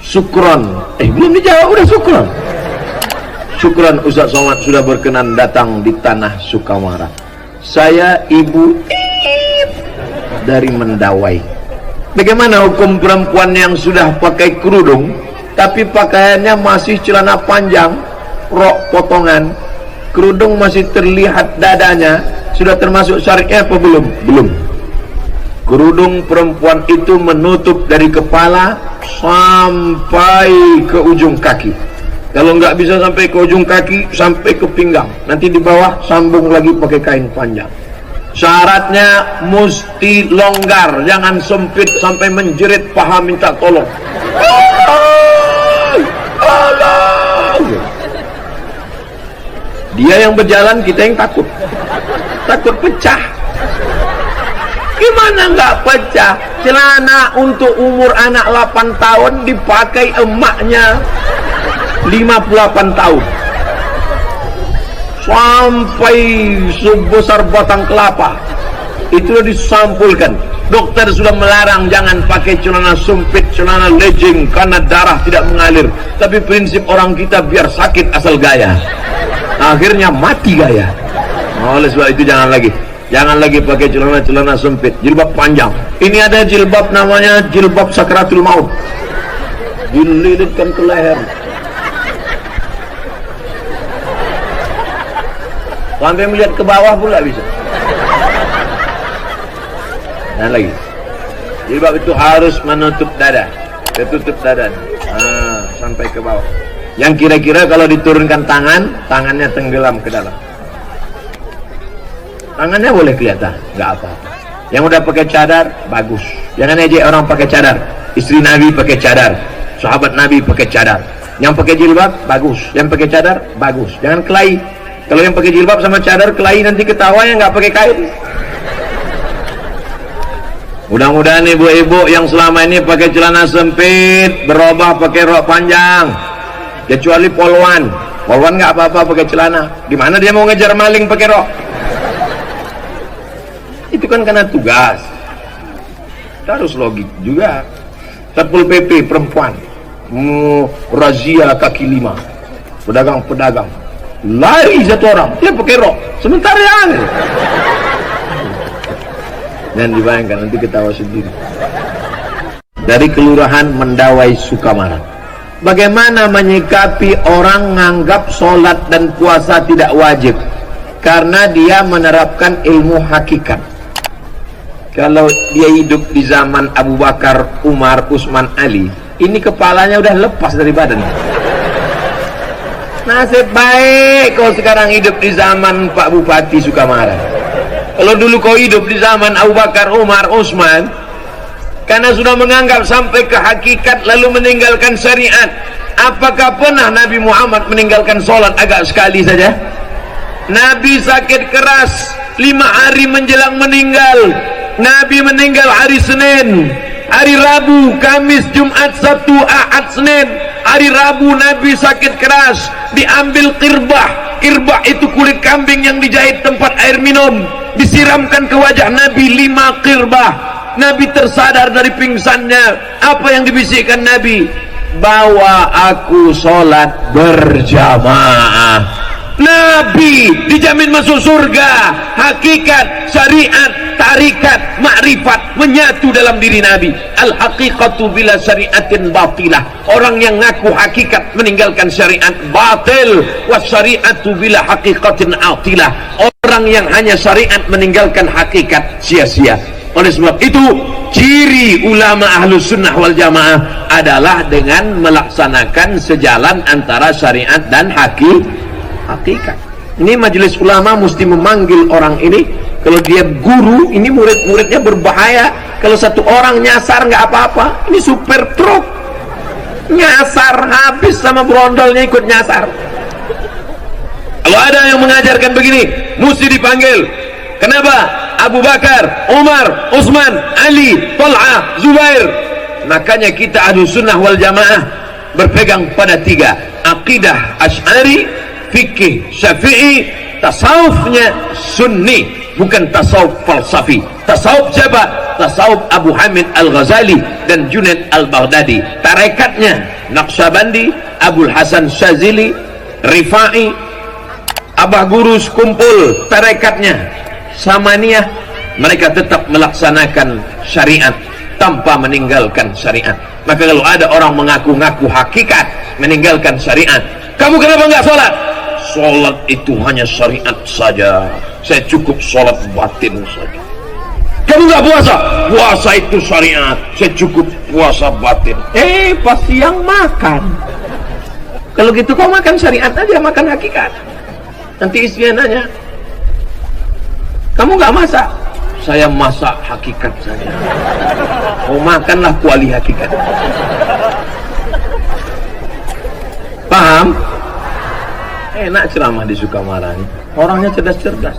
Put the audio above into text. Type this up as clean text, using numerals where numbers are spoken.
Syukron. Belum dijawab udah syukron. Syukron Ustaz Somad sudah berkenan datang di tanah Sukamara. Saya Ibu dari Mendawai. Bagaimana hukum perempuan yang sudah pakai kerudung tapi pakaiannya masih celana panjang, rok potongan, kerudung masih terlihat dadanya, sudah termasuk syariatnya apa belum? Belum. Kerudung perempuan itu menutup dari kepala sampai ke ujung kaki. Kalau nggak bisa sampai ke ujung kaki, sampai ke pinggang. Nanti di bawah sambung lagi pakai kain panjang. Syaratnya mesti longgar, jangan sempit sampai menjerit paha minta tolong. Dia yang berjalan, kita yang takut. Takut pecah. Gimana nggak pecah? Celana untuk umur anak 8 tahun dipakai emaknya 58 tahun. Sampai sebesar batang kelapa. Itu disampulkan. Dokter sudah melarang jangan pakai celana sempit, celana legging karena darah tidak mengalir. Tapi prinsip orang kita biar sakit asal gaya. Akhirnya mati gaya. Oleh sebab itu jangan lagi pakai celana sempit, jilbab panjang. Ini ada jilbab namanya jilbab sakratul maut, dililitkan ke leher sampai melihat ke bawah pula bisa. Dan lagi jilbab itu harus menutup dada, sampai ke bawah. Yang kira-kira kalau diturunkan tangannya tenggelam ke dalam. Tangannya boleh kelihatan, nggak apa-apa. Yang udah pakai cadar, bagus. Jangan aja orang pakai cadar. Istri Nabi pakai cadar, sahabat Nabi pakai cadar. Yang pakai jilbab, bagus. Yang pakai cadar, bagus. Jangan kelahi. Kalau yang pakai jilbab sama cadar kelahi, nanti ketawa yang nggak pakai kain. Mudah-mudahan ibu-ibu yang selama ini pakai celana sempit berubah pakai rok panjang. Kecuali polwan nggak apa-apa pakai celana. Gimana dia mau ngejar maling pakai rok? Itu kan karena tugas. Kita harus logik juga. Satpol PP perempuan razia kaki lima, pedagang lari satu orang, dia pakai rok, sementara yang dan dibayangkan, nanti ketawa sendiri. Dari Kelurahan Mendawai Sukamara, bagaimana menyikapi orang nganggap sholat dan puasa tidak wajib karena dia menerapkan ilmu hakikat? Kalau dia hidup di zaman Abu Bakar, Umar, Utsman, Ali, ini kepalanya udah lepas dari badan. Nasib baik kau sekarang hidup di zaman Pak Bupati Sukamara. Kalau dulu kau hidup di zaman Abu Bakar, Umar, Utsman, karena sudah menganggap sampai ke hakikat lalu meninggalkan syariat. Apakah pernah Nabi Muhammad meninggalkan sholat agak sekali saja? Nabi sakit keras 5 hari menjelang meninggal. Nabi meninggal hari Senin, hari Rabu, Kamis, Jumat, Sabtu, Ahad, Senin. Hari Rabu Nabi sakit keras, diambil kirbah. Kirbah itu kulit kambing yang dijahit tempat air minum, disiramkan ke wajah Nabi 5 kirbah. Nabi tersadar dari pingsannya. Apa yang dibisikkan Nabi? Bawa aku sholat berjamaah. Nabi dijamin masuk surga. Hakikat, syariat, tarikat, makrifat menyatu dalam diri Nabi. Al-haqiqatu bila syariatin batilah. Orang yang ngaku hakikat meninggalkan syariat batil. Wasyariatu bila haqiqatin atilah. Orang yang hanya syariat meninggalkan hakikat sia-sia. Oleh sebab itu, ciri ulama ahlus sunnah wal jamaah adalah dengan melaksanakan sejalan antara syariat dan hakikat. Ini majelis ulama mesti memanggil orang ini. Kalau dia guru, ini murid-muridnya berbahaya. Kalau satu orang nyasar nggak apa-apa, ini super truk nyasar, habis sama brondolnya ikut nyasar. Kalau ada yang mengajarkan begini, mesti dipanggil. Kenapa? Abu Bakar, Umar, Utsman, Ali, Talha, Zubair. Makanya kita Ahlus Sunnah wal Jamaah berpegang pada 3: akidah Asy'ari, fikih Syafi'i, tasawufnya Sunni, bukan tasawuf falsafi. Tasawuf siapa? Tasawuf Abu Hamid Al-Ghazali dan Junaid Al-Baghdadi. Tarekatnya Naqsyabandi, Abul Hasan Syazili, Rifai, Abah Gurus kumpul tarekatnya, Samaniyah, mereka tetap melaksanakan syariat tanpa meninggalkan syariat. Maka kalau ada orang mengaku-ngaku hakikat meninggalkan syariat, kamu kenapa enggak sholat? Sholat itu hanya syariat saja, saya cukup sholat batin saja. Kamu enggak puasa? Puasa itu syariat, saya cukup puasa batin. Pas yang makan, kalau gitu kau makan syariat aja, makan hakikat. Nanti istrinya nanya, kamu nggak masak? Saya masak hakikat saja. Oh, makanlah kuali hakikat. Paham? Enak ceramah di Sukamara ini. Orangnya cerdas-cerdas.